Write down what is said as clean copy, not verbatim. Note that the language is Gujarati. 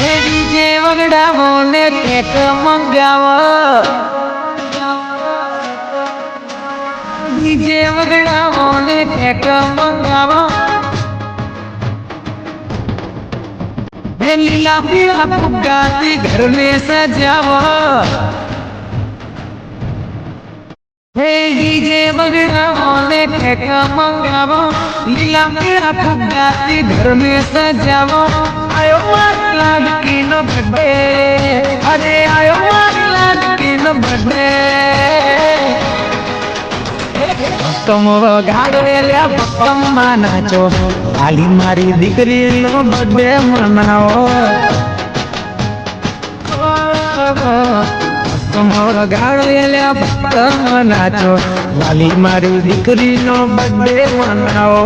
ડીજે વગડાવો ને કેક મંગાવો, ડીજે વગડાવો ને કેક મંગાવો, લીલા પીળા ફુગ્ગાથી ઘરને સજાવો, ડીજે વગડાવો ને કેક મંગાવો, લીલા પીળા ફુગ્ગાથી ઘરને સજાવો. આયો મારી લાડકીનો બર્થડે, અરે આયો મારી લાડકીનો બર્થડે. તમરો ગાડે લ્યા પપ્પા નાચો, આલી મારી દીકરીનો બર્થડે મનાવો. તમરો ગાડે લ્યા પપ્પા નાચો, આલી મારી દીકરીનો બર્થડે મનાવો.